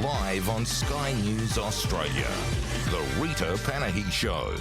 live on Sky News Australia. The Rita Panahi Show.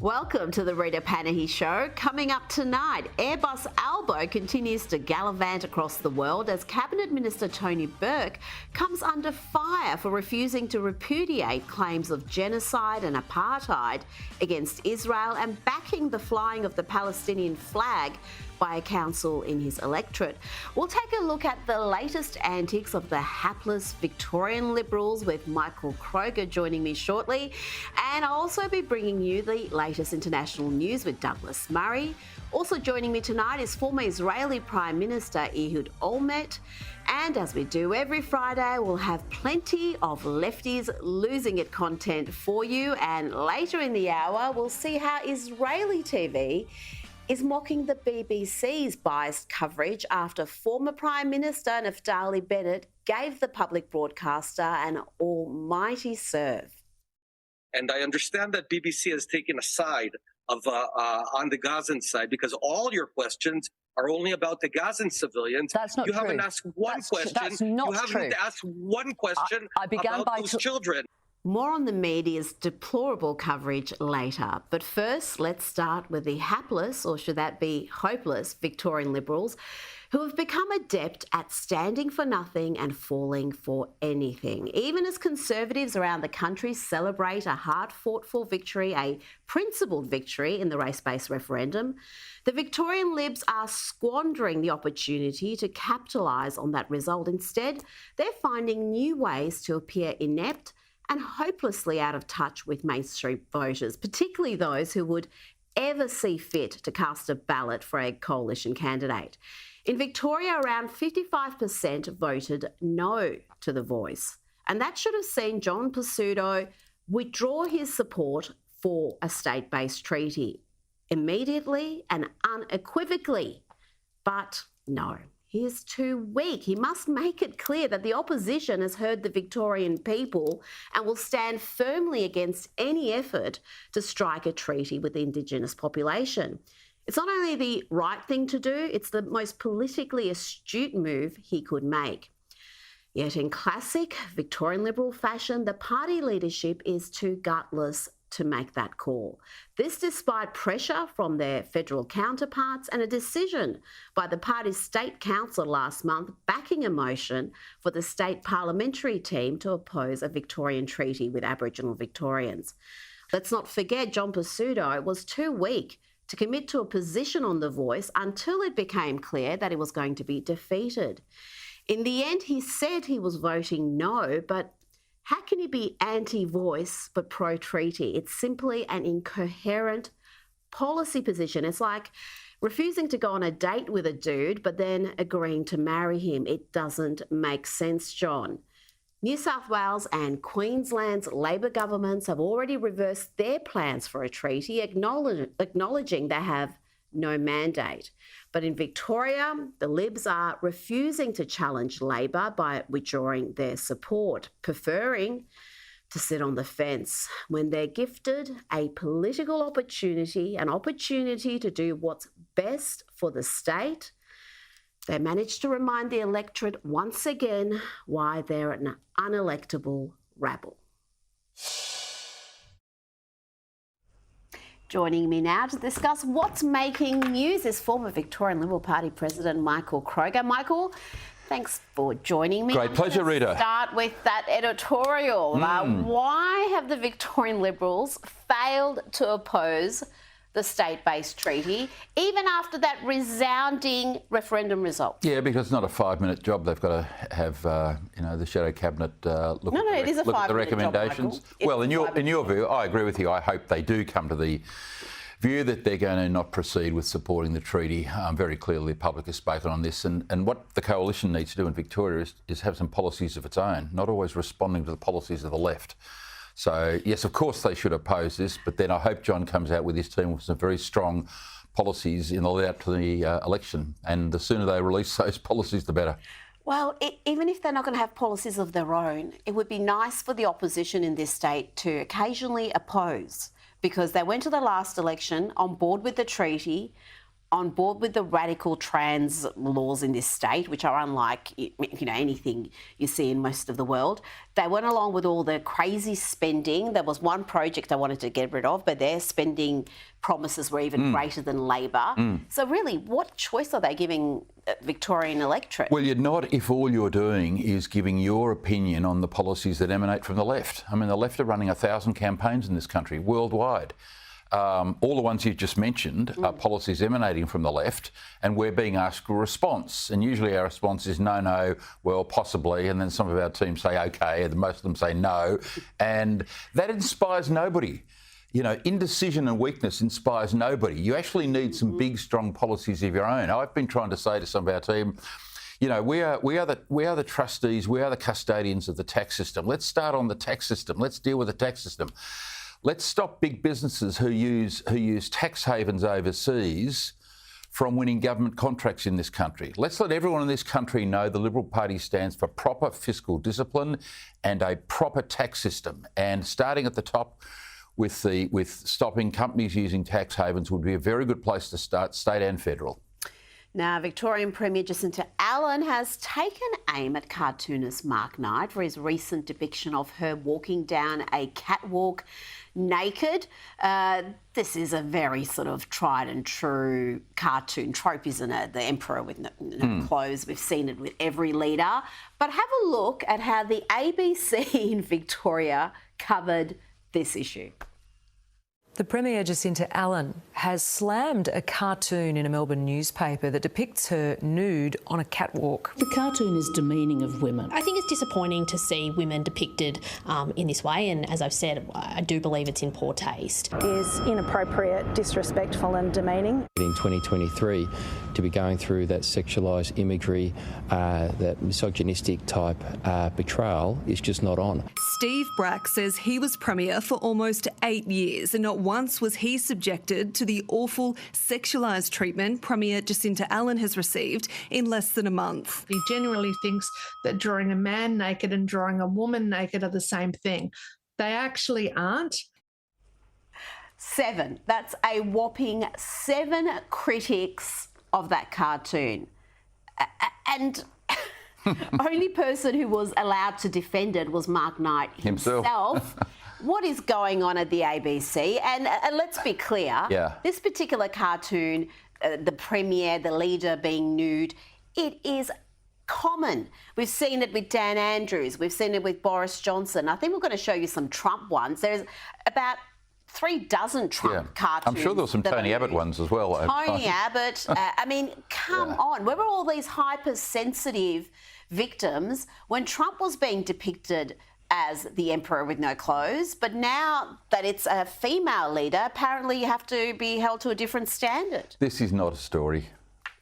Welcome to the Rita Panahi Show. Coming up tonight, Airbus Albo continues to gallivant across the world as Cabinet Minister Tony Burke comes under fire for refusing to repudiate claims of genocide and apartheid against Israel and backing the flying of the Palestinian flag by a council in his electorate. We'll take a look at the latest antics of the hapless Victorian Liberals with Michael Kroger joining me shortly. And I'll also be bringing you the latest international news with Douglas Murray. Also joining me tonight is former Israeli Prime Minister Ehud Olmert. And as we do every Friday, we'll have plenty of lefties losing it content for you. And later in the hour, we'll see how Israeli TV is mocking the BBC's biased coverage after former Prime Minister Naftali Bennett gave the public broadcaster an almighty serve. And I understand that BBC has taken a side of on the Gazan side because all your questions are only about the Gazan civilians. That's not true. You haven't asked one question. That's not you haven't true. asked one question I began about by those children. More on the media's deplorable coverage later. But first, let's start with the hapless, or should that be hopeless, Victorian Liberals who have become adept at standing for nothing and falling for anything. Even as Conservatives around the country celebrate a hard-fought-for victory, a principled victory in the race-based referendum, the Victorian Libs are squandering the opportunity to capitalise on that result. Instead, they're finding new ways to appear inept and hopelessly out of touch with mainstream voters, particularly those who would ever see fit to cast a ballot for a coalition candidate. In Victoria, around 55% voted no to the Voice, and that should have seen John Pesutto withdraw his support for a state-based treaty immediately and unequivocally. But no. He is too weak. He must make it clear that the opposition has heard the Victorian people and will stand firmly against any effort to strike a treaty with the Indigenous population. It's not only the right thing to do, it's the most politically astute move he could make. Yet in classic Victorian Liberal fashion, the party leadership is too gutless to make that call. This despite pressure from their federal counterparts and a decision by the party's state council last month backing a motion for the state parliamentary team to oppose a Victorian treaty with Aboriginal Victorians. Let's not forget John Pesutto was too weak to commit to a position on the Voice until it became clear that he was going to be defeated. In the end, he said he was voting no, but how can he be anti-Voice but pro-treaty? It's simply an incoherent policy position. It's like refusing to go on a date with a dude but then agreeing to marry him. It doesn't make sense, John. New South Wales and Queensland's Labor governments have already reversed their plans for a treaty, acknowledging they have no mandate. But in Victoria, the Libs are refusing to challenge Labor by withdrawing their support, preferring to sit on the fence when they're gifted a political opportunity, an opportunity to do what's best for the state. They managed to remind the electorate once again why they're an unelectable rabble. Joining me now to discuss what's making news is former Victorian Liberal Party President Michael Kroger. Michael, thanks for joining me. Great pleasure, Rita. Start with that editorial. Why have the Victorian Liberals failed to oppose the state-based treaty, even after that resounding referendum result? Yeah, because it's not a 5-minute job. They've got to have, the shadow cabinet look at the recommendations. Job, well, in your view, I agree with you. I hope they do come to the view that they're going to not proceed with supporting the treaty. Very clearly, the public has spoken on this, and what the coalition needs to do in Victoria is have some policies of its own, not always responding to the policies of the left. So, yes, of course they should oppose this, but then I hope John comes out with his team with some very strong policies in the lead up to the election. And the sooner they release those policies, the better. Well, even if they're not going to have policies of their own, it would be nice for the opposition in this state to occasionally oppose, because they went to the last election on board with the treaty, on board with the radical trans laws in this state, which are unlike anything you see in most of the world. They went along with all the crazy spending. There was one project they wanted to get rid of, but their spending promises were even greater than Labor. So really, what choice are they giving Victorian electorate? Well, you're not if all you're doing is giving your opinion on the policies that emanate from the left. I mean, the left are running 1,000 campaigns in this country, worldwide. All the ones you've just mentioned are policies emanating from the left, and we're being asked for a response. And usually our response is no, well, possibly, and then some of our teams say okay, and most of them say no. And that inspires nobody. You know, indecision and weakness inspires nobody. You actually need some big, strong policies of your own. I've been trying to say to some of our team, you know, we are the trustees, we are the custodians of the tax system. Let's start on the tax system. Let's deal with the tax system. Let's stop big businesses who use tax havens overseas from winning government contracts in this country. Let's let everyone in this country know the Liberal Party stands for proper fiscal discipline and a proper tax system. And starting at the top with stopping companies using tax havens would be a very good place to start, state and federal. Now, Victorian Premier Jacinta Allen has taken aim at cartoonist Mark Knight for his recent depiction of her walking down a catwalk naked. This is a very sort of tried and true cartoon trope, isn't it? The emperor with no clothes. We've seen it with every leader. But have a look at how the ABC in Victoria covered this issue. The Premier Jacinta Allen has slammed a cartoon in a Melbourne newspaper that depicts her nude on a catwalk. The cartoon is demeaning of women. I think it's disappointing to see women depicted in this way, and as I've said, I do believe it's in poor taste. Is inappropriate, disrespectful and demeaning. In 2023, to be going through that sexualised imagery, that misogynistic type betrayal is just not on. Steve Brack says he was Premier for almost 8 years and not once was he subjected to the awful sexualised treatment Premier Jacinta Allen has received in less than a month. He genuinely thinks that drawing a man naked and drawing a woman naked are the same thing. They actually aren't. 7. That's a whopping 7 critics of that cartoon. And only person who was allowed to defend it was Mark Knight himself. What is going on at the ABC? And let's be clear, this particular cartoon, the Premier, the leader being nude, it is common. We've seen it with Dan Andrews. We've seen it with Boris Johnson. I think we're going to show you some Trump ones. There's about 3 dozen Trump cartoons. I'm sure there were some Tony Abbott ones as well. Tony Abbott. I mean, come on. Where were all these hypersensitive victims when Trump was being depicted as the emperor with no clothes? But now that it's a female leader, apparently you have to be held to a different standard. This is not a story.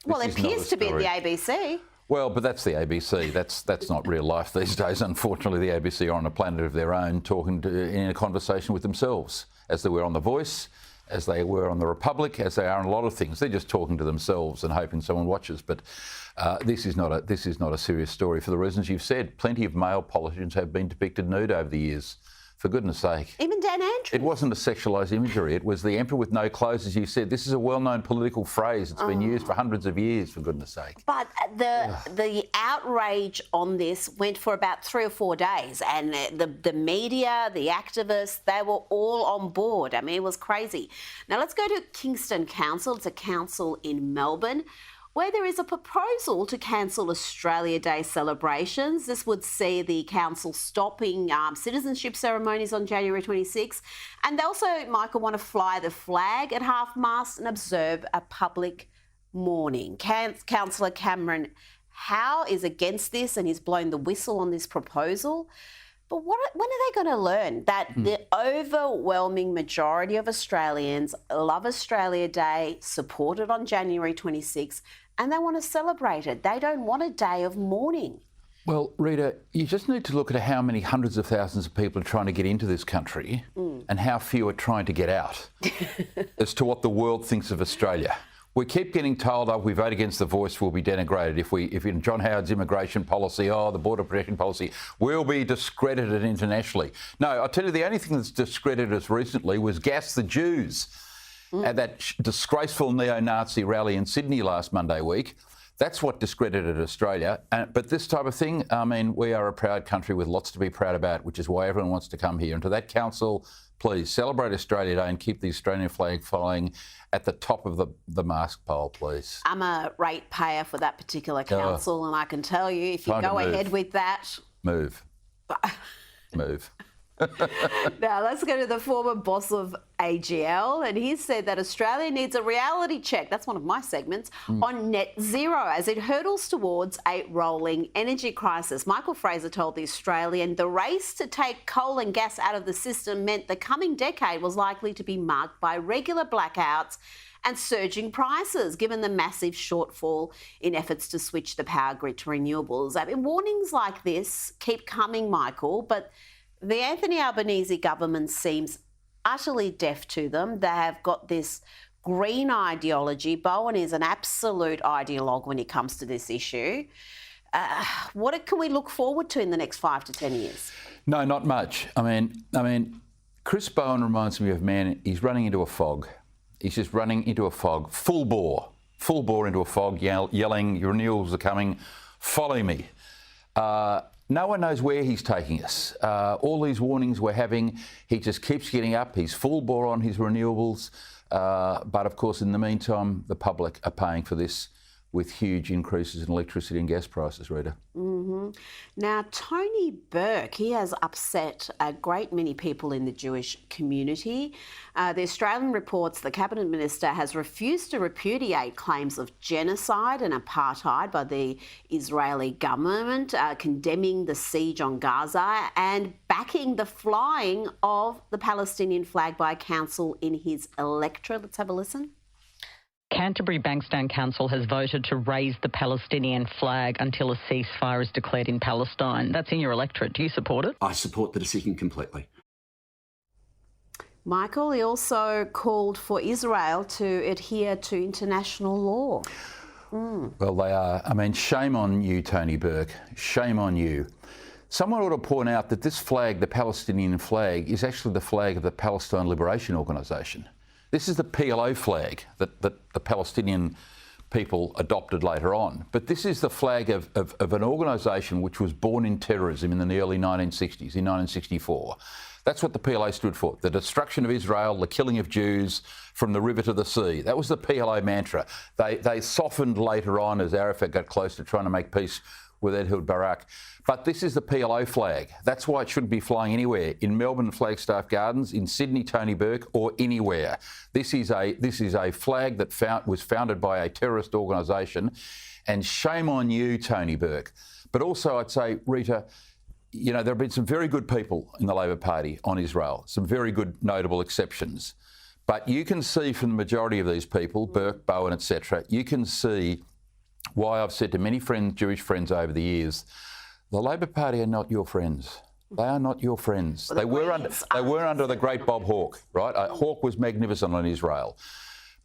Well, it appears to be at the ABC. Well, but that's the ABC. That's not real life these days. Unfortunately, the ABC are on a planet of their own, in a conversation with themselves, as they were on The Voice, as they were on The Republic, as they are on a lot of things. They're just talking to themselves and hoping someone watches. But this is not a serious story for the reasons you've said. Plenty of male politicians have been depicted nude over the years. For goodness sake. Even Dan Andrews. It wasn't a sexualised imagery. It was the emperor with no clothes, as you said. This is a well-known political phrase. It's been used for hundreds of years, for goodness sake. But the outrage on this went for about 3 or 4 days, and the media, the activists, they were all on board. I mean, it was crazy. Now let's go to Kingston Council. It's a council in Melbourne, where there is a proposal to cancel Australia Day celebrations. This would see the council stopping citizenship ceremonies on January 26. And they also, Michael, want to fly the flag at half-mast and observe a public mourning. Councillor Cameron Howe is against this and he's blown the whistle on this proposal. But when are they going to learn that the overwhelming majority of Australians love Australia Day, support it on January 26, and they want to celebrate it? They don't want a day of mourning. Well, Rita, you just need to look at how many hundreds of thousands of people are trying to get into this country and how few are trying to get out as to what the world thinks of Australia. We keep getting told, if we vote against The Voice, we'll be denigrated. If in John Howard's immigration policy, the border protection policy, we'll be discredited internationally. No, I'll tell you, the only thing that's discredited us recently was gas the Jews. at that disgraceful neo-Nazi rally in Sydney last Monday week. That's what discredited Australia. But this type of thing, I mean, we are a proud country with lots to be proud about, which is why everyone wants to come here. And to that council, please celebrate Australia Day and keep the Australian flag flying at the top of the mast pole, please. I'm a ratepayer for that particular council, and I can tell you, if you go ahead with that... Move. Move. Now, let's go to the former boss of AGL, and he said that Australia needs a reality check, that's one of my segments, on net zero as it hurdles towards a rolling energy crisis. Michael Fraser told The Australian the race to take coal and gas out of the system meant the coming decade was likely to be marked by regular blackouts and surging prices, given the massive shortfall in efforts to switch the power grid to renewables. I mean, warnings like this keep coming, Michael, but the Anthony Albanese government seems utterly deaf to them. They have got this green ideology. Bowen is an absolute ideologue when it comes to this issue. What can we look forward to in the next 5 to 10 years? No, not much. I mean, Chris Bowen reminds me of a man, he's running into a fog. He's just running into a fog, full bore into a fog, yelling, your renewals are coming, follow me. No one knows where he's taking us. All these warnings we're having, he just keeps getting up. He's full bore on his renewables. But of course, in the meantime, the public are paying for this with huge increases in electricity and gas prices, Rita. Now, Tony Burke, he has upset a great many people in the Jewish community. The Australian reports the Cabinet Minister has refused to repudiate claims of genocide and apartheid by the Israeli government, condemning the siege on Gaza and backing the flying of the Palestinian flag by council in his electorate. Let's have a listen. Canterbury Bankstown Council has voted to raise the Palestinian flag until a ceasefire is declared in Palestine. That's in your electorate. Do you support it? I support the decision completely. Michael, he also called for Israel to adhere to international law. Well, they are. I mean, shame on you, Tony Burke. Shame on you. Someone ought to point out that this flag, the Palestinian flag, is actually the flag of the Palestine Liberation Organisation. This is the PLO flag that the Palestinian people adopted later on. But this is the flag of an organisation which was born in terrorism in the early 1960s, in 1964. That's what the PLO stood for, the destruction of Israel, the killing of Jews from the river to the sea. That was the PLO mantra. They softened later on as Arafat got close to trying to make peace with Ehud Barak. But this is the PLO flag. That's why it shouldn't be flying anywhere. In Melbourne, Flagstaff Gardens, in Sydney, Tony Burke, or anywhere. This is a flag that was founded by a terrorist organisation, and shame on you, Tony Burke. But also, I'd say, Rita, you know, there have been some very good people in the Labor Party on Israel, some very good notable exceptions. But you can see from the majority of these people, Burke, Bowen, etc., you can see why I've said to many friends, Jewish friends over the years, the Labor Party are not your friends. They are not your friends. Well, they were under the great Bob Hawke, right? Hawke was magnificent on Israel.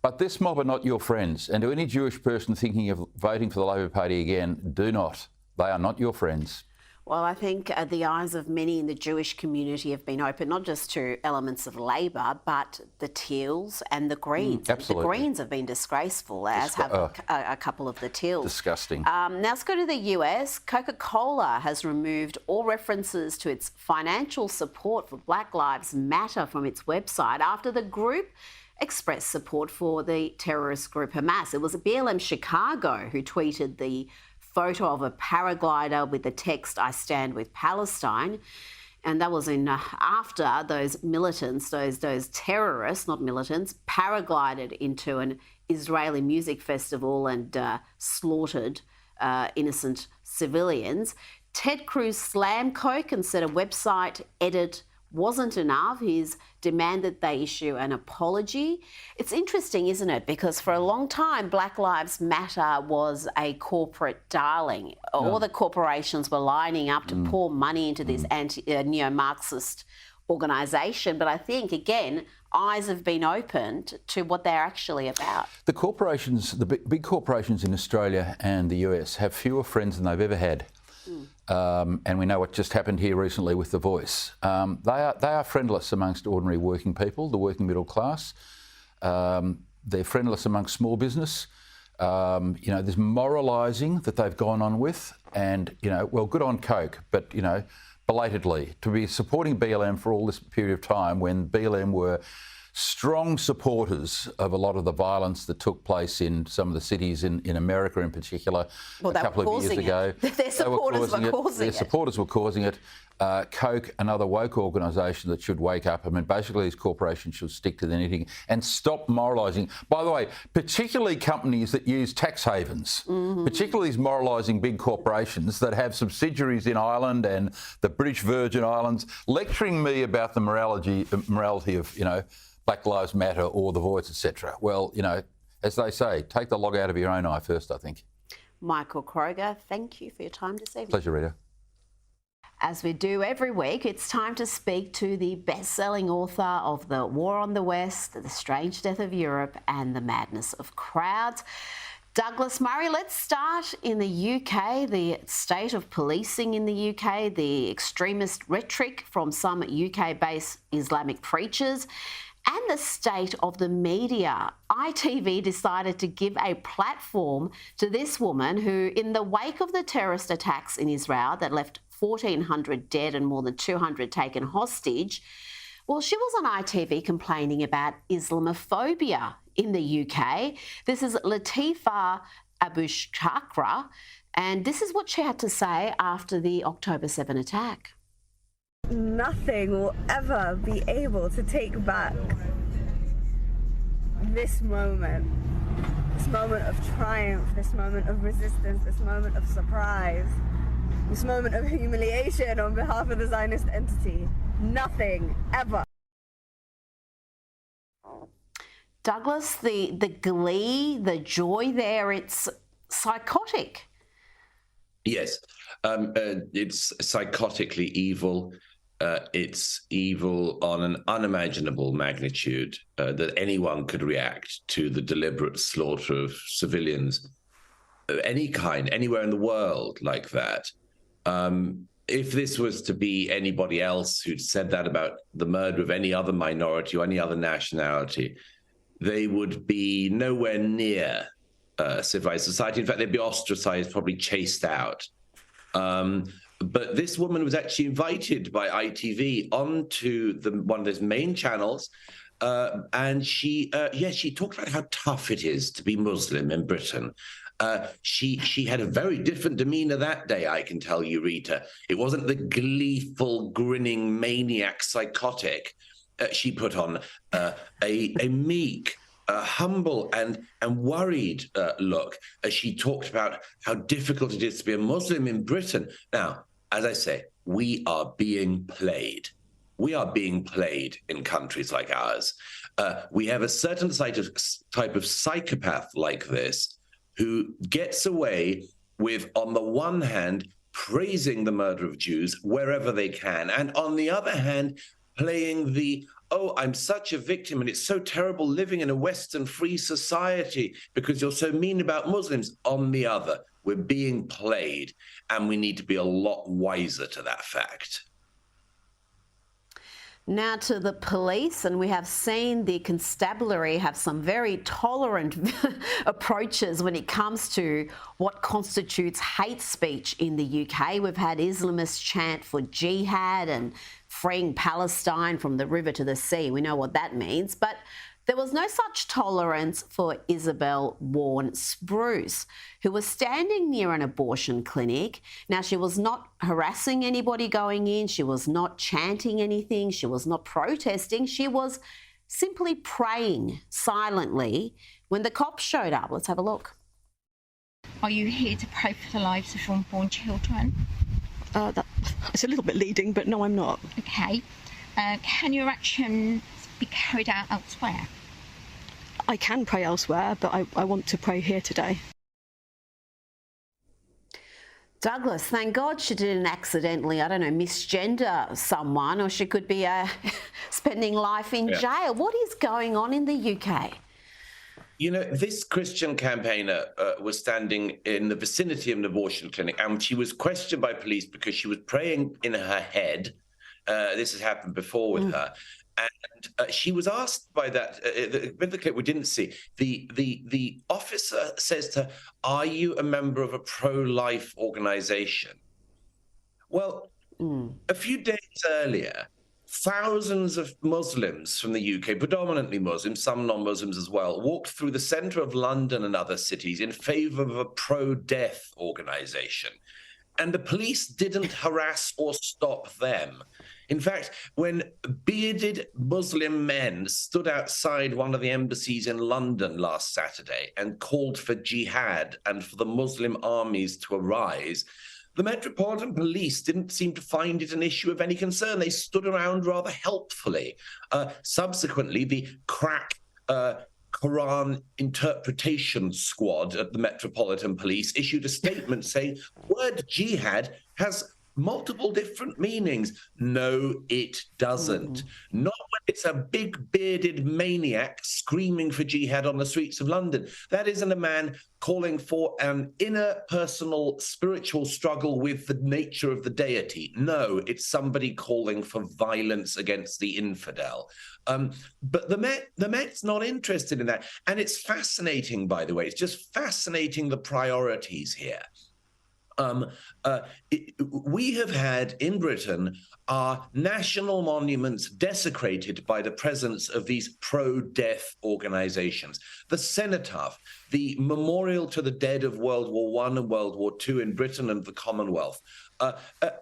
But this mob are not your friends. And to any Jewish person thinking of voting for the Labor Party again, do not. They are not your friends. Well, I think the eyes of many in the Jewish community have been open, not just to elements of Labor, but the Teals and the Greens. Absolutely. The Greens have been disgraceful, as have a couple of the Teals. Disgusting. Now let's go to the US. Coca-Cola has removed all references to its financial support for Black Lives Matter from its website after the group expressed support for the terrorist group Hamas. It was BLM Chicago who tweeted the photo of a paraglider with the text, "I stand with Palestine." And that was after those militants, those terrorists, not militants, paraglided into an Israeli music festival and slaughtered innocent civilians. Ted Cruz slammed Coke and said a website edit wasn't enough. He's demanded they issue an apology. It's interesting, isn't it? Because for a long time, Black Lives Matter was a corporate darling. All the corporations were lining up to pour money into this neo-Marxist organisation. But I think, again, eyes have been opened to what they're actually about. The corporations, the big corporations in Australia and the US have fewer friends than they've ever had. And we know what just happened here recently with The Voice. They are friendless amongst ordinary working people, the working middle class. They're friendless amongst small business. There's moralising that they've gone on with, and, well, good on Coke, but, belatedly, to be supporting BLM for all this period of time when BLM were strong supporters of a lot of the violence that took place in some of the cities in America in particular a couple of years ago. Their supporters were causing it. Their supporters were causing it. Coke, another woke organisation that should wake up. I mean, basically these corporations should stick to their knitting and stop moralising. By the way, particularly companies that use tax havens, particularly these moralising big corporations that have subsidiaries in Ireland and the British Virgin Islands, lecturing me about the morality of, Black Lives Matter or The Voice, etc. Well, as they say, take the log out of your own eye first, I think. Michael Kroger, thank you for your time this evening. Pleasure, Rita. As we do every week, it's time to speak to the best-selling author of The War on the West, The Strange Death of Europe and The Madness of Crowds. Douglas Murray, let's start in the UK, the state of policing in the UK, the extremist rhetoric from some UK-based Islamic preachers, and the state of the media. ITV decided to give a platform to this woman who, in the wake of the terrorist attacks in Israel that left 1,400 dead and more than 200 taken hostage, well, she was on ITV complaining about Islamophobia in the UK. This is Latifa Abushakra, and this is what she had to say after the October 7 attack. Nothing will ever be able to take back this moment of triumph, this moment of resistance, this moment of surprise, this moment of humiliation on behalf of the Zionist entity. Nothing ever. Douglas, the glee, the joy there, it's psychotic. Yes, it's psychotically evil. It's evil on an unimaginable magnitude that anyone could react to the deliberate slaughter of civilians of any kind, anywhere in the world like that. If this was to be anybody else who'd said that about the murder of any other minority or any other nationality, they would be nowhere near civilized society. In fact, they'd be ostracized, probably chased out. But this woman was actually invited by ITV onto one of those main channels, and she talked about how tough it is to be Muslim in Britain. She had a very different demeanor that day, I can tell you, Rita. It wasn't the gleeful, grinning, maniac, psychotic. She put on a meek, humble and worried look as she talked about how difficult it is to be a Muslim in Britain. Now, as I say, we are being played. We are being played in countries like ours. We have a certain type of psychopath like this who gets away with, on the one hand, praising the murder of Jews wherever they can, and on the other hand, playing the, oh, I'm such a victim and it's so terrible living in a Western free society because you're so mean about Muslims. On the other, we're being played, and we need to be a lot wiser to that fact. Now to the police, and we have seen the constabulary have some very tolerant approaches when it comes to what constitutes hate speech in the UK. We've had Islamists chant for jihad and freeing Palestine from the river to the sea. We know what that means, but there was no such tolerance for Isabel Warren-Spruce, who was standing near an abortion clinic. Now, she was not harassing anybody going in. She was not chanting anything. She was not protesting. She was simply praying silently when the cops showed up. Let's have a look. Are you here to pray for the lives of unborn children? It's a little bit leading, but no, I'm not. Okay. Can your actions be carried out elsewhere? I can pray elsewhere, but I want to pray here today. Douglas, thank God she didn't accidentally, misgender someone, or she could be spending life in jail. What is going on in the UK? You know, this Christian campaigner was standing in the vicinity of an abortion clinic, and she was questioned by police because she was praying in her head. This has happened before with her. And she was asked by that, with the clip we didn't see, the officer says to her, "Are you a member of a pro-life organization?" Well, a few days earlier, thousands of Muslims from the UK, predominantly Muslims, some non-Muslims as well, walked through the centre of London and other cities in favour of a pro-death organisation. And the police didn't harass or stop them. In fact, when bearded Muslim men stood outside one of the embassies in London last Saturday and called for jihad and for the Muslim armies to arise, the Metropolitan Police didn't seem to find it an issue of any concern. They stood around rather helpfully. Subsequently, the crack Quran interpretation squad at the Metropolitan Police issued a statement saying, "Word jihad has multiple different meanings." No, it doesn't. Not when it's a big bearded maniac screaming for jihad on the streets of London. That isn't a man calling for an inner personal spiritual struggle with the nature of the deity. No, it's somebody calling for violence against the infidel. But the Met's not interested in that. And it's fascinating, by the way. It's just fascinating the priorities here. We have had in Britain our national monuments desecrated by the presence of these pro-death organizations. The cenotaph, the memorial to the dead of World War I and World War II in Britain and the Commonwealth,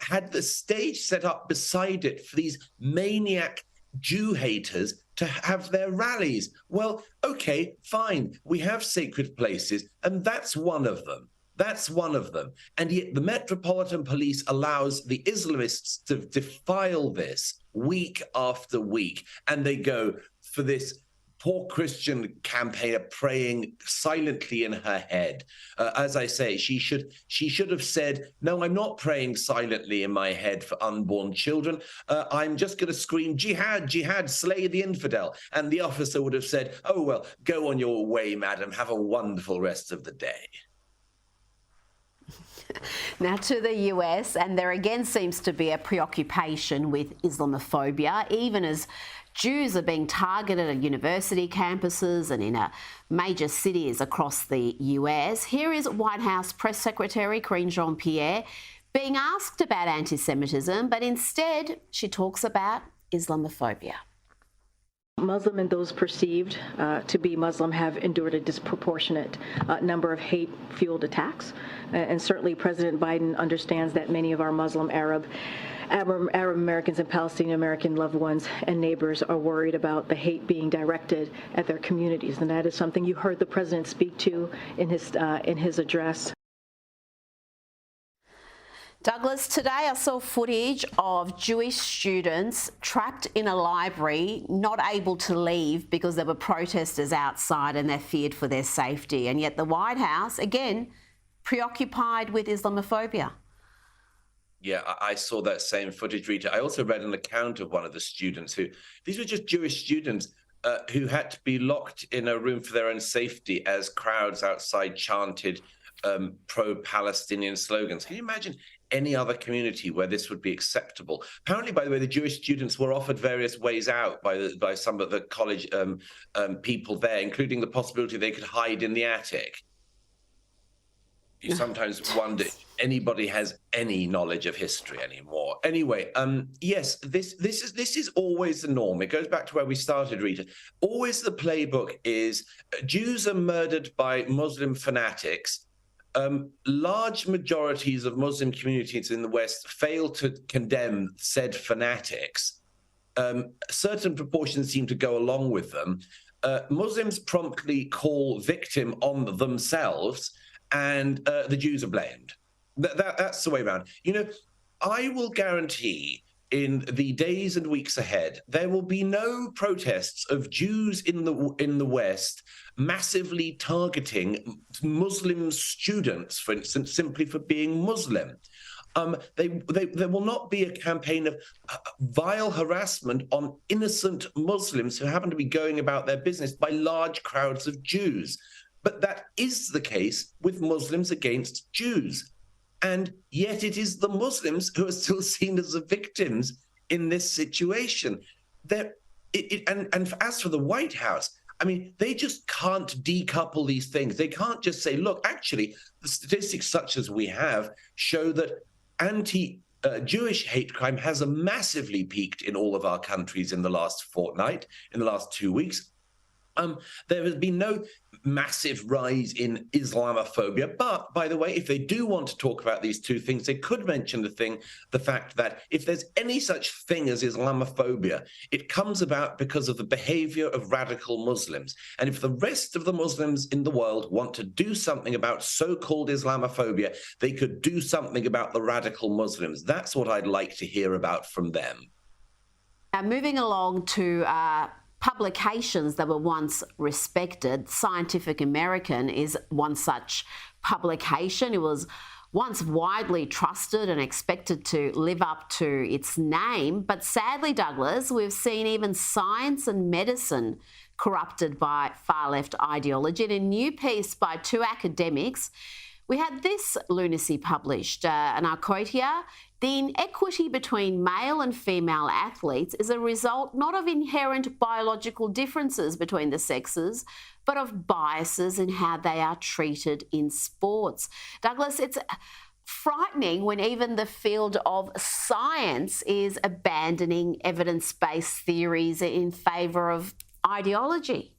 had the stage set up beside it for these maniac Jew haters to have their rallies. Well, okay, fine. We have sacred places, and that's one of them. That's one of them. And yet the Metropolitan Police allows the Islamists to defile this week after week. And they go for this poor Christian campaigner praying silently in her head. As I say, she should have said, "No, I'm not praying silently in my head for unborn children. I'm just going to scream, 'Jihad, jihad, slay the infidel.'" And the officer would have said, "Oh, well, go on your way, madam. Have a wonderful rest of the day." Now to the US, and there again seems to be a preoccupation with Islamophobia, even as Jews are being targeted at university campuses and in major cities across the US. Here is White House Press Secretary Karine Jean-Pierre being asked about anti-Semitism, but instead she talks about Islamophobia. Muslim and those perceived to be Muslim have endured a disproportionate number of hate-fueled attacks. And certainly President Biden understands that many of our Muslim, Arab Americans and Palestinian American loved ones and neighbors are worried about the hate being directed at their communities. And that is something you heard the president speak to in his address. Douglas, today I saw footage of Jewish students trapped in a library, not able to leave because there were protesters outside and they feared for their safety. And yet the White House, again, preoccupied with Islamophobia. Yeah, I saw that same footage, Rita. I also read an account of one of the students these were just Jewish students who had to be locked in a room for their own safety as crowds outside chanted pro-Palestinian slogans. Can you imagine any other community where this would be acceptable? Apparently, by the way, the Jewish students were offered various ways out by some of the college people there, including the possibility they could hide in the attic. You sometimes wonder if anybody has any knowledge of history anymore. Anyway, yes, this is always the norm. It goes back to where we started, Rita. Always the playbook is Jews are murdered by Muslim fanatics. Large majorities of Muslim communities in the West fail to condemn said fanatics. Certain proportions seem to go along with them. Muslims promptly call victim on themselves, and the Jews are blamed. That's the way around. You know, I will guarantee in the days and weeks ahead, there will be no protests of Jews in the West massively targeting Muslim students, for instance, simply for being Muslim. There will not be a campaign of vile harassment on innocent Muslims who happen to be going about their business by large crowds of Jews. But that is the case with Muslims against Jews. And yet it is the Muslims who are still seen as the victims in this situation. And as for the White House, I mean, they just can't decouple these things. They can't just say, look, actually, the statistics such as we have show that Jewish hate crime has massively peaked in all of our countries in the last fortnight, in the last 2 weeks. There has been no massive rise in Islamophobia. But, by the way, if they do want to talk about these two things, they could mention the fact that if there's any such thing as Islamophobia, it comes about because of the behavior of radical Muslims. And if the rest of the Muslims in the world want to do something about so-called Islamophobia, they could do something about the radical Muslims. That's what I'd like to hear about from them. Moving along to publications that were once respected. Scientific American is one such publication. It was once widely trusted and expected to live up to its name. But sadly, Douglas, we've seen even science and medicine corrupted by far-left ideology. In a new piece by two academics, we had this lunacy published, and I'll quote here: "The inequity between male and female athletes is a result not of inherent biological differences between the sexes, but of biases in how they are treated in sports." Douglas, it's frightening when even the field of science is abandoning evidence-based theories in favour of ideology.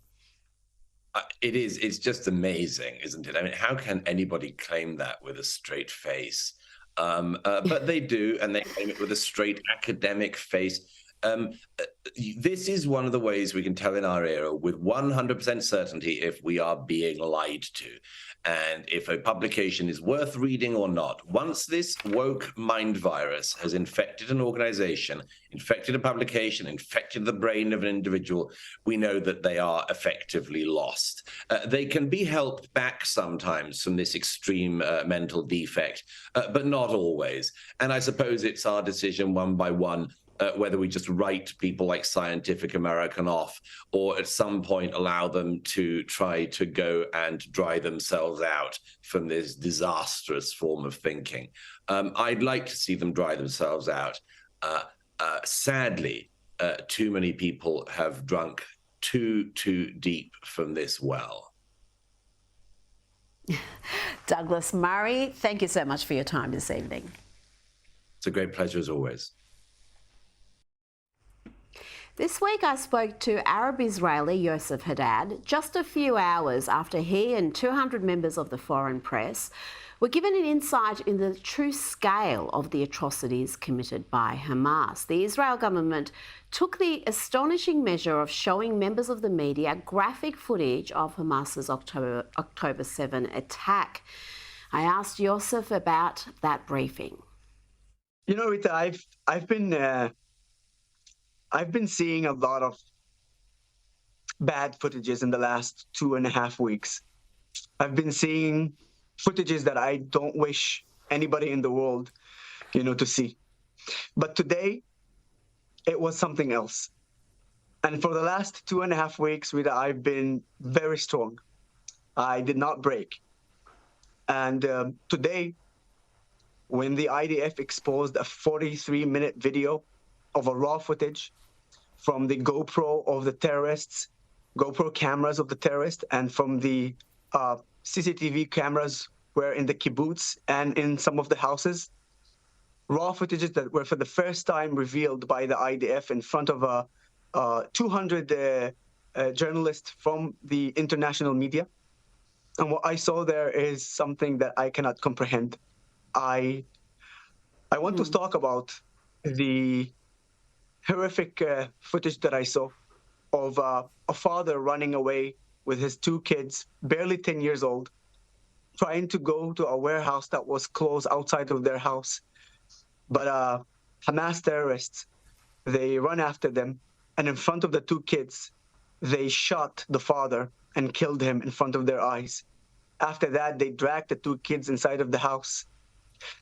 It is. It's just amazing, isn't it? I mean, how can anybody claim that with a straight face? But they do, and they claim it with a straight academic face. This is one of the ways we can tell in our era with 100% certainty if we are being lied to, and if a publication is worth reading or not. Once this woke mind virus has infected an organization, infected a publication, infected the brain of an individual, we know that they are effectively lost. They can be helped back sometimes from this extreme mental defect, but not always. And I suppose it's our decision one by one whether we just write people like Scientific American off, or at some point allow them to try to go and dry themselves out from this disastrous form of thinking. I'd like to see them dry themselves out. Sadly, too many people have drunk too deep from this well. Douglas Murray, thank you so much for your time this evening. It's a great pleasure as always. This week I spoke to Arab-Israeli Yosef Haddad just a few hours after he and 200 members of the foreign press were given an insight in the true scale of the atrocities committed by Hamas. The Israel government took the astonishing measure of showing members of the media graphic footage of Hamas's October 7 attack. I asked Yosef about that briefing. You know, Rita, I've been seeing a lot of bad footages in the last 2.5 weeks. I've been seeing footages that I don't wish anybody in the world, to see. But today, it was something else. And for the last 2.5 weeks, Rita, I've been very strong. I did not break. And today, when the IDF exposed a 43-minute video of a raw footage from the GoPro cameras of the terrorists, and from the CCTV cameras were in the kibbutz and in some of the houses. Raw footages that were for the first time revealed by the IDF in front of 200 journalists from the international media. And what I saw there is something that I cannot comprehend. I want to talk about the horrific footage that I saw of a father running away with his 2 kids, barely 10 years old, trying to go to a warehouse that was closed outside of their house. But Hamas terrorists, they run after them, and in front of the 2 kids, they shot the father and killed him in front of their eyes. After that, they dragged the 2 kids inside of the house.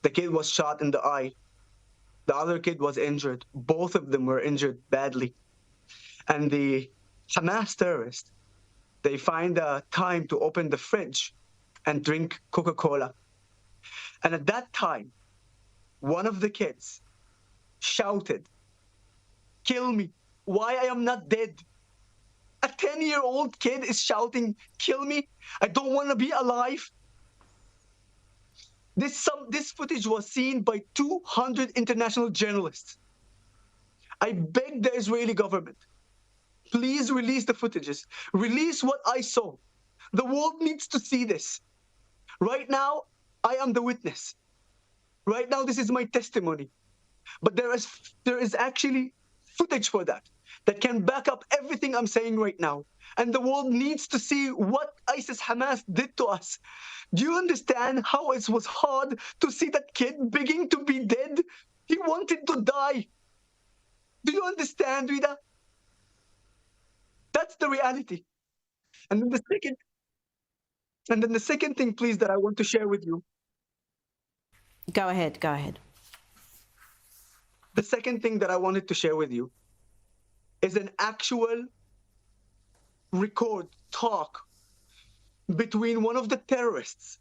The kid was shot in the eye. The other kid was injured. Both of them were injured badly. And the Hamas terrorists, they find time to open the fridge and drink Coca-Cola. And at that time, one of the kids shouted, "Kill me, why I am not dead. A 10-year-old kid is shouting, "Kill me! I don't want to be alive." This footage was seen by 200 international journalists. I beg the Israeli government, please release the footages. Release what I saw. The world needs to see this. Right now, I am the witness. Right now, this is my testimony. But there is actually footage for that can back up everything I'm saying right now. And the world needs to see what ISIS Hamas did to us. Do you understand how it was hard to see that kid begging to be dead? He wanted to die. Do you understand, Rita? That's the reality. And then the second thing, please, that I want to share with you. Go ahead. The second thing that I wanted to share with you is an actual talk between one of the terrorists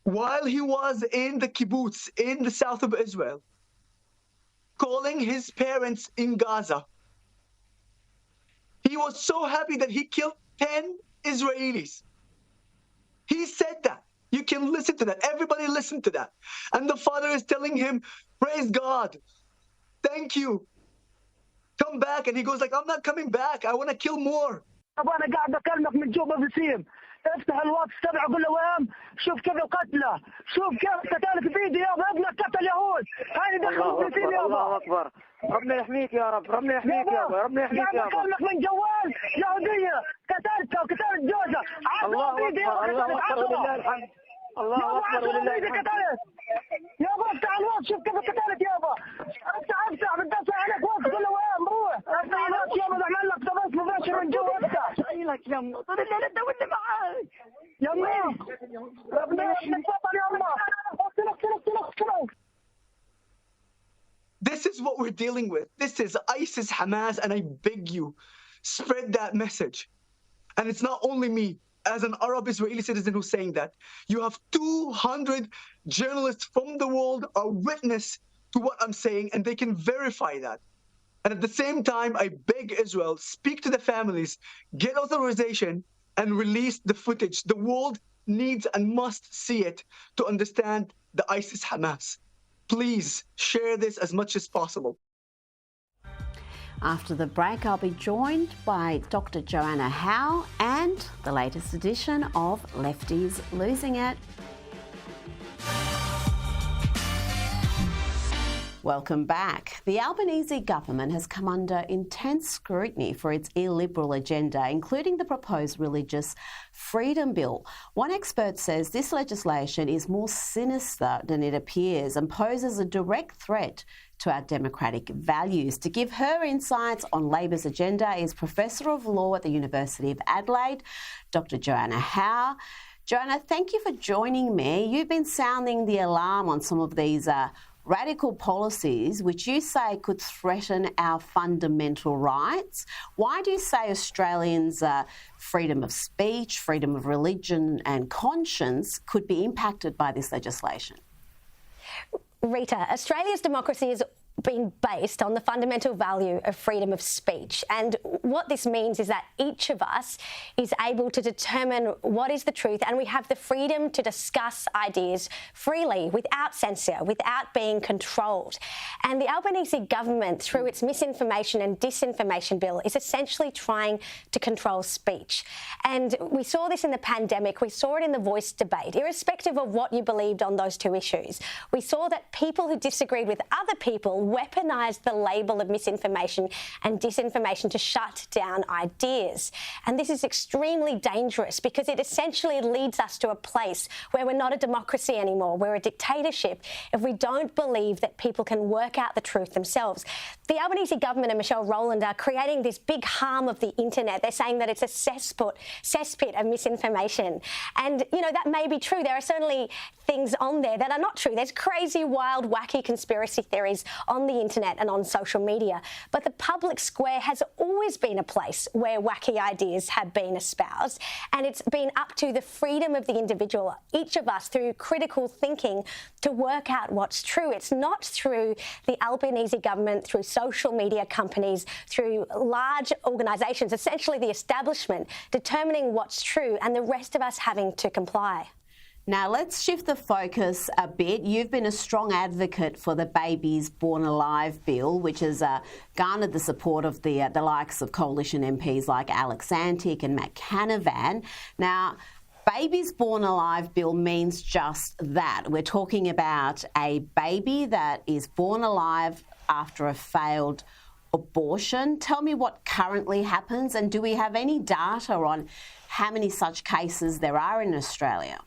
while he was in the kibbutz in the south of Israel, calling his parents in Gaza. He was so happy that he killed 10 Israelis. He said that. You can listen to that. Everybody listen to that. And the father is telling him, "Praise God. Thank you. Come back." And he goes like, "I'm not coming back. I want to kill more." أنا قاعد بكلمك من جوبا بسيم. افتح الواتس تبعه قول له وين شوف كيف قتله، شوف كيف قتلك فيديو يابا، ابنك قتل يهود، هاي دخلوا في يابا. الله اكبر، ربنا يحميك يا رب، ربنا يحميك يابا، ربنا يحميك يابا. قاعد بكلمك من جوال يهودية قتلتها وقتلت جوزها، الله اكبر، الله اكبر ولله الحمد. الله اكبر ولله الحمد. يابا افتح الواتس شوف كيف قتلت يابا. افتح بتدافع عليك وقت قول له وين بروح. افتح الواتس يابا بعمل لك تبث مباشر من جوا افتح. لك يمه طول الليل انت واللي معاك. يمه ربنا يحميك تفضل يمه. This is what we're dealing with. This is ISIS Hamas, and I beg you, spread that message. And it's not only me, as an Arab Israeli citizen who's saying that. You have 200 journalists from the world are witness to what I'm saying, and they can verify that. And at the same time, I beg Israel, speak to the families, get authorization, and release the footage. The world needs and must see it to understand the ISIS Hamas. Please share this as much as possible. After the break, I'll be joined by Dr. Joanna Howe and the latest edition of Lefties Losing It. Welcome back. The Albanese government has come under intense scrutiny for its illiberal agenda, including the proposed Religious Freedom Bill. One expert says this legislation is more sinister than it appears and poses a direct threat to our democratic values. To give her insights on Labor's agenda is Professor of Law at the University of Adelaide, Dr. Joanna Howe. Joanna, thank you for joining me. You've been sounding the alarm on some of these radical policies which you say could threaten our fundamental rights. Why do you say Australians' freedom of speech, freedom of religion and conscience could be impacted by this legislation? Rita, Australia's democracy is being based on the fundamental value of freedom of speech. And what this means is that each of us is able to determine what is the truth, and we have the freedom to discuss ideas freely, without censure, without being controlled. And the Albanese government, through its misinformation and disinformation bill, is essentially trying to control speech. And we saw this in the pandemic. We saw it in the Voice debate. Irrespective of what you believed on those two issues, we saw that people who disagreed with other people weaponised the label of misinformation and disinformation to shut down ideas. And this is extremely dangerous because it essentially leads us to a place where we're not a democracy anymore. We're a dictatorship if we don't believe that people can work out the truth themselves. The Albanese government and Michelle Rowland are creating this big harm of the internet. They're saying that it's a cesspit of misinformation. And, you know, that may be true. There are certainly things on there that are not true. There's crazy, wild, wacky conspiracy theories on on the internet and on social media. But the public square has always been a place where wacky ideas have been espoused, and it's been up to the freedom of the individual, each of us, through critical thinking, to work out what's true. It's not through the Albanese government, through social media companies, through large organisations, essentially the establishment, determining what's true and the rest of us having to comply. Now, let's shift the focus a bit. You've been a strong advocate for the Babies Born Alive bill, which has garnered the support of the likes of coalition MPs like Alex Antic and Matt Canavan. Now, Babies Born Alive bill means just that. We're talking about a baby that is born alive after a failed abortion. Tell me what currently happens, and do we have any data on how many such cases there are in Australia?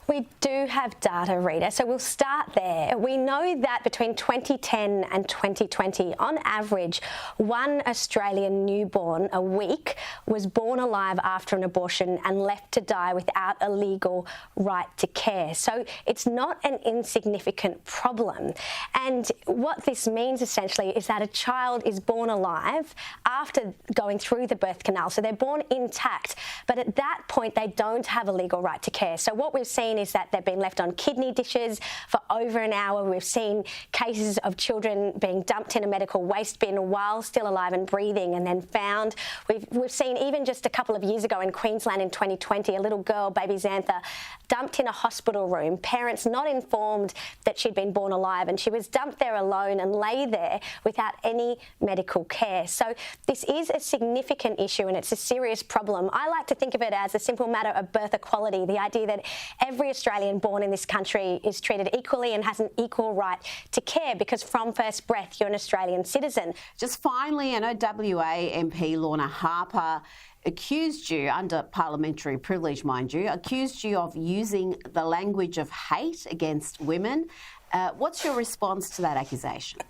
We do have data, Rita, so we'll start there. We know that between 2010 and 2020, on average, one Australian newborn a week was born alive after an abortion and left to die without a legal right to care. So it's not an insignificant problem. And what this means essentially is that a child is born alive after going through the birth canal. So they're born intact, but at that point they don't have a legal right to care. So what we've seen is that they've been left on kidney dishes for over an hour. We've seen cases of children being dumped in a medical waste bin while still alive and breathing and then found. We've seen even just a couple of years ago in Queensland in 2020, a little girl, baby Xantha, dumped in a hospital room, parents not informed that she'd been born alive, and she was dumped there alone and lay there without any medical care. So this is a significant issue and it's a serious problem. I like to think of it as a simple matter of birth equality, the idea that every Australian born in this country is treated equally and has an equal right to care, because from first breath you're an Australian citizen. Just finally, I know WA MP Lorna Harper accused you, under parliamentary privilege mind you, accused you of using the language of hate against women. What's your response to that accusation?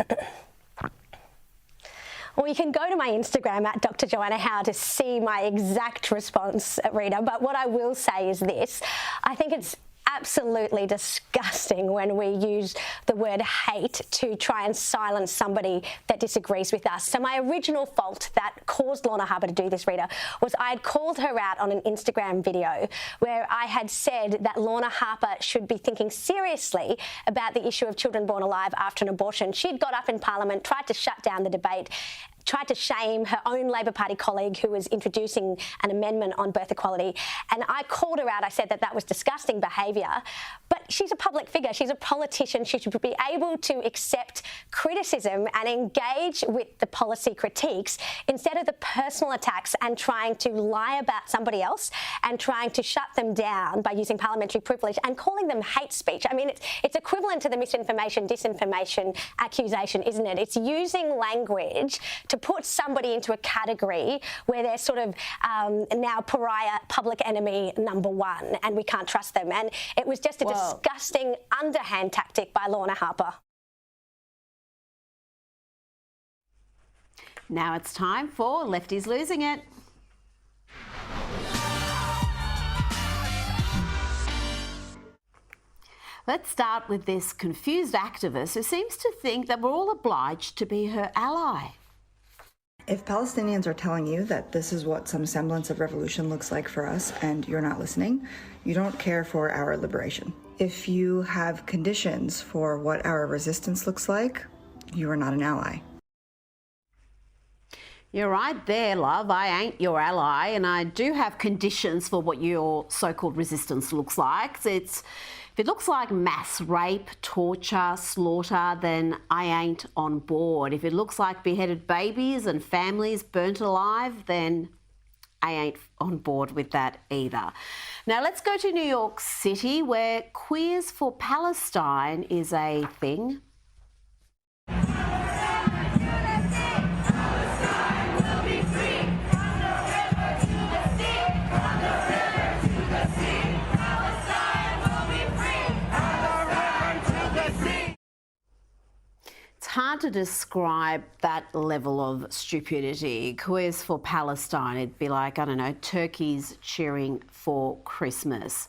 Well, you can go to my Instagram at Dr. Joanna Howe to see my exact response, Rita. But what I will say is this. I think it's absolutely disgusting when we use the word hate to try and silence somebody that disagrees with us. So my original fault that caused Lorna Harper to do this, Rita, was I had called her out on an Instagram video where I had said that Lorna Harper should be thinking seriously about the issue of children born alive after an abortion. She'd got up in Parliament, tried to shut down the debate, tried to shame her own Labor Party colleague who was introducing an amendment on birth equality. And I called her out. I said that that was disgusting behaviour. But she's a public figure. She's a politician. She should be able to accept criticism and engage with the policy critiques instead of the personal attacks and trying to lie about somebody else and trying to shut them down by using parliamentary privilege and calling them hate speech. I mean, it's equivalent to the misinformation, disinformation accusation, isn't it? It's using language to put somebody into a category where they're sort of now pariah, public enemy number one, and we can't trust them. And it was just a disgusting underhand tactic by Lorna Harper. Now it's time for Lefties Losing It. Let's start with this confused activist who seems to think that we're all obliged to be her ally. If Palestinians are telling you that this is what some semblance of revolution looks like for us and you're not listening, you don't care for our liberation. If you have conditions for what our resistance looks like, you are not an ally. You're right there, love. I ain't your ally, and I do have conditions for what your so-called resistance looks like. If it looks like mass rape, torture, slaughter, then I ain't on board. If it looks like beheaded babies and families burnt alive, then I ain't on board with that either. Now let's go to New York City, where Queers for Palestine is a thing. It's hard to describe that level of stupidity. Queers for Palestine, it'd be like, I don't know, turkeys cheering for Christmas.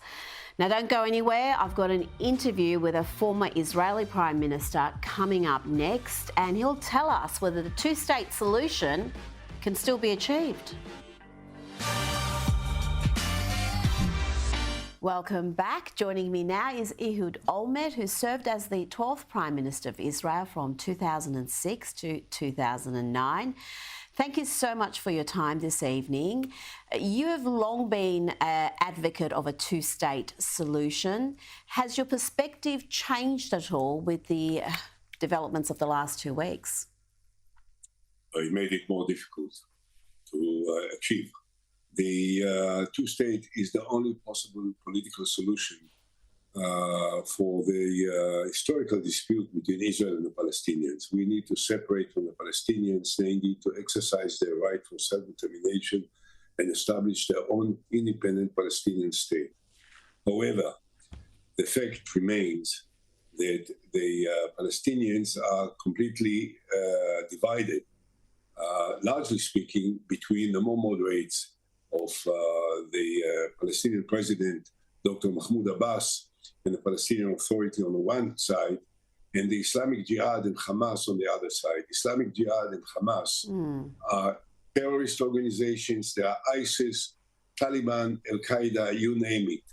Now, don't go anywhere. I've got an interview with a former Israeli Prime Minister coming up next, and he'll tell us whether the two-state solution can still be achieved. Welcome back. Joining me now is Ehud Olmert, who served as the 12th Prime Minister of Israel from 2006 to 2009. Thank you so much for your time this evening. You have long been an advocate of a two-state solution. Has your perspective changed at all with the developments of the last 2 weeks? It made it more difficult to achieve. The two-state is the only possible political solution for the historical dispute between Israel and the Palestinians. We need to separate from the Palestinians. They need to exercise their right for self-determination and establish their own independent Palestinian state. However, the fact remains that the Palestinians are completely divided, largely speaking, between the more moderates of the Palestinian president, Dr. Mahmoud Abbas, and the Palestinian Authority on the one side, and the Islamic Jihad and Hamas on the other side. Islamic Jihad and Hamas are terrorist organizations. They are ISIS, Taliban, Al-Qaeda, you name it.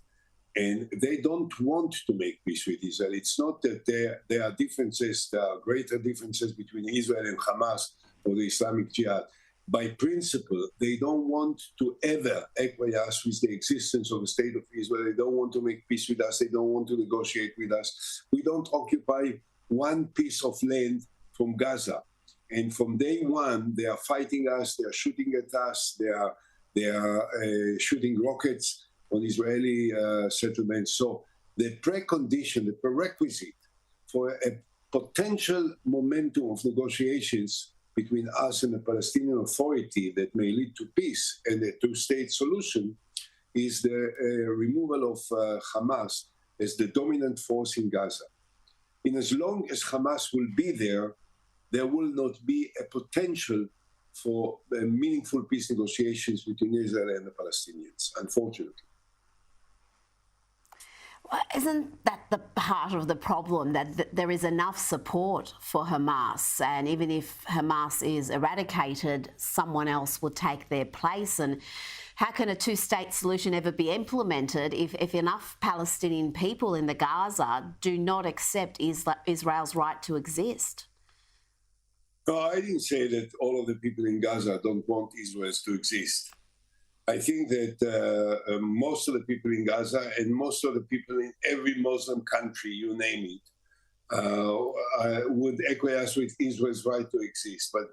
And they don't want to make peace with Israel. It's not that there are differences, there are greater differences between Israel and Hamas or the Islamic Jihad. By principle, they don't want to ever acquiesce with the existence of the state of Israel. They don't want to make peace with us. They don't want to negotiate with us. We don't occupy one piece of land from Gaza. And from day one, they are fighting us. They are shooting at us. They are shooting rockets on Israeli settlements. So the precondition, the prerequisite for a potential momentum of negotiations between us and the Palestinian Authority that may lead to peace and a two-state solution is the removal of Hamas as the dominant force in Gaza. And as long as Hamas will be there, there will not be a potential for meaningful peace negotiations between Israel and the Palestinians, unfortunately. Isn't that the part of the problem, that there is enough support for Hamas, and even if Hamas is eradicated, someone else will take their place? And how can a two-state solution ever be implemented if enough Palestinian people in the Gaza do not accept Israel's right to exist? No, I didn't say that all of the people in Gaza don't want Israel to exist. I think that most of the people in Gaza and most of the people in every Muslim country, you name it, would acquiesce with Israel's right to exist. But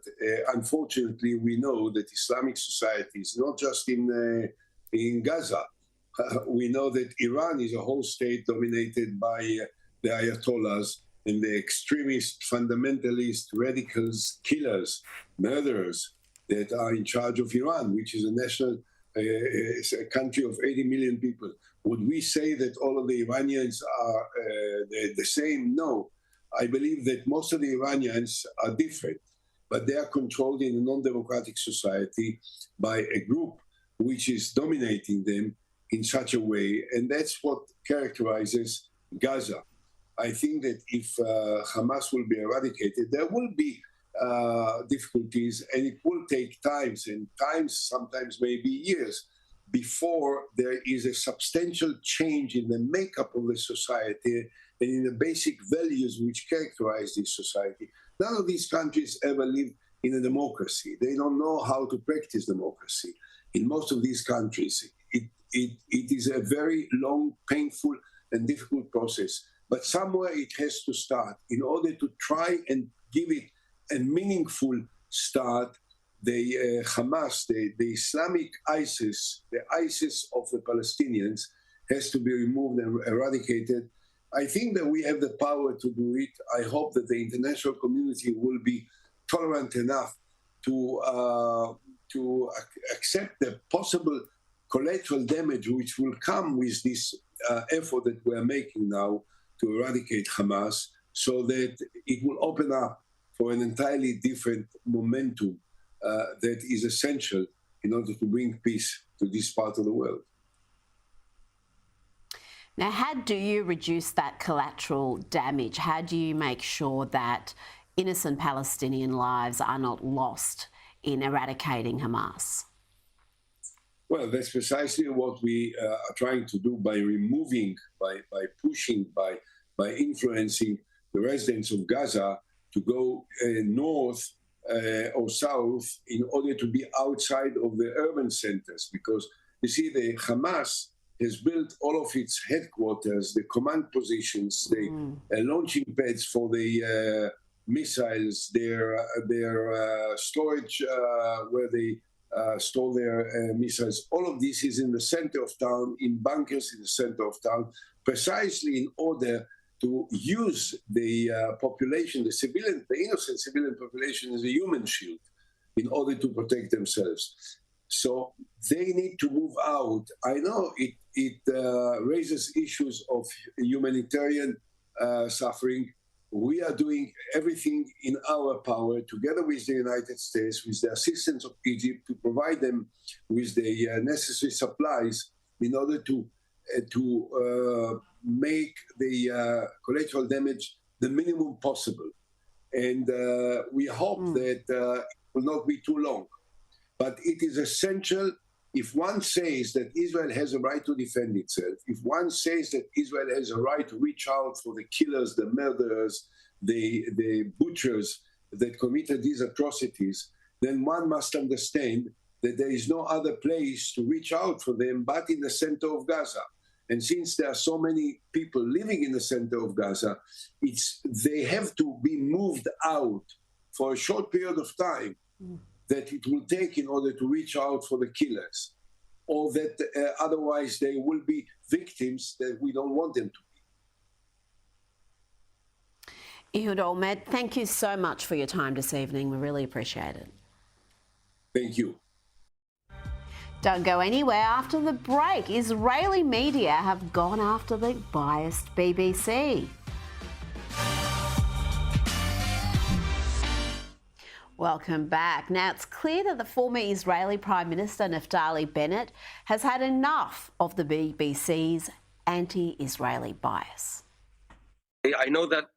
unfortunately, we know that Islamic societies, not just in Gaza, we know that Iran is a whole state dominated by the Ayatollahs and the extremist, fundamentalist, radicals, killers, murderers that are in charge of Iran, which is it's a country of 80 million people. Would we say that all of the Iranians are the same? No. I believe that most of the Iranians are different, but they are controlled in a non-democratic society by a group which is dominating them in such a way, and that's what characterizes Gaza. I think that if Hamas will be eradicated, there will be difficulties, and it will take times, and times sometimes maybe years, before there is a substantial change in the makeup of the society and in the basic values which characterize this society. None of these countries ever lived in a democracy. They don't know how to practice democracy. In most of these countries, it is a very long, painful, and difficult process. But somewhere it has to start. In order to try and give it a meaningful start, the Hamas, the Islamic ISIS, the ISIS of the Palestinians, has to be removed and eradicated. I think that we have the power to do it. I hope that the international community will be tolerant enough to accept the possible collateral damage which will come with this effort that we're making now to eradicate Hamas, so that it will open up for an entirely different momentum that is essential in order to bring peace to this part of the world. Now, how do you reduce that collateral damage? How do you make sure that innocent Palestinian lives are not lost in eradicating Hamas? Well, that's precisely what we are trying to do by removing, by pushing, by influencing the residents of Gaza to go north or south in order to be outside of the urban centers. Because you see, the Hamas has built all of its headquarters, the command positions, the launching pads for the missiles, their storage where they store their missiles. All of this is in the center of town, in bunkers in the center of town, precisely in order to use the population, the civilian, the innocent civilian population as a human shield in order to protect themselves. So they need to move out. I know it raises issues of humanitarian suffering. We are doing everything in our power, together with the United States, with the assistance of Egypt, to provide them with the necessary supplies in order to make the collateral damage the minimum possible. And we hope that it will not be too long. But it is essential, if one says that Israel has a right to defend itself, if one says that Israel has a right to reach out for the killers, the murderers, the butchers that committed these atrocities, then one must understand that there is no other place to reach out for them but in the center of Gaza. And since there are so many people living in the center of Gaza, they have to be moved out for a short period of time that it will take in order to reach out for the killers, or that otherwise they will be victims that we don't want them to be. Ehud Olmert, thank you so much for your time this evening. We really appreciate it. Thank you. Don't go anywhere. After the break, Israeli media have gone after the biased BBC. Welcome back. Now, it's clear that the former Israeli Prime Minister Naftali Bennett has had enough of the BBC's anti-Israeli bias. I know that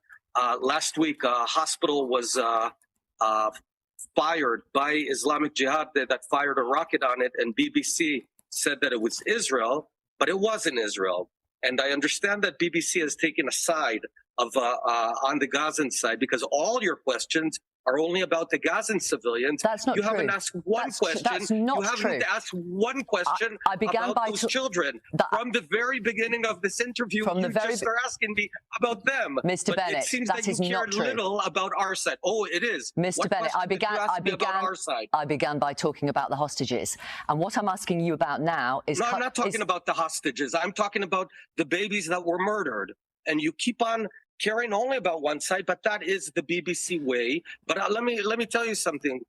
last week a hospital was fired by Islamic Jihad that fired a rocket on it, and BBC said that it was Israel, but it wasn't Israel. And I understand that BBC has taken a side of on the Gazan side, because all your questions are only about the Gazan civilians. That's not true. You haven't asked one question. That's not you haven't true. asked one question about those children. From the very beginning of this interview, you just are asking me about them. Mr. Bennett, it seems that you cared little about our side. Oh, it is. Mr. Bennett, I began by talking about the hostages. And what I'm asking you about now is... No, I'm not talking about the hostages. I'm talking about the babies that were murdered. And you keep on caring only about one side, but that is the BBC way. But let me tell you something.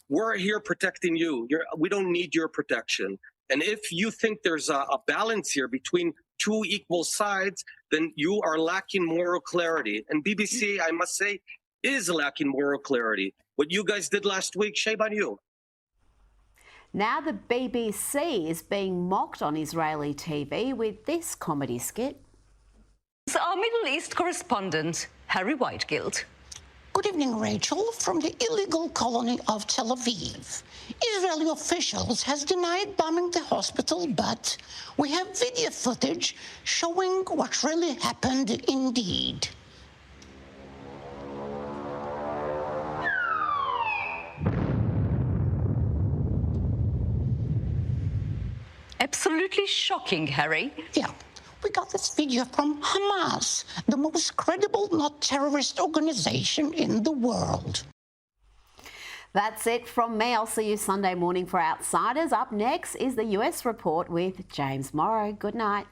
We're here protecting you. We don't need your protection. And if you think there's a balance here between two equal sides, then you are lacking moral clarity. And BBC, I must say, is lacking moral clarity. What you guys did last week, shame on you. Now the BBC is being mocked on Israeli TV with this comedy skit. Our Middle East correspondent, Harry Whitegilt. Good evening, Rachel, from the illegal colony of Tel Aviv. Israeli officials has denied bombing the hospital, but we have video footage showing what really happened indeed. Absolutely shocking, Harry. Yeah. We got this video from Hamas, the most credible, not terrorist organization in the world. That's it from me. I'll see you Sunday morning for Outsiders. Up next is the US Report with James Morrow. Good night.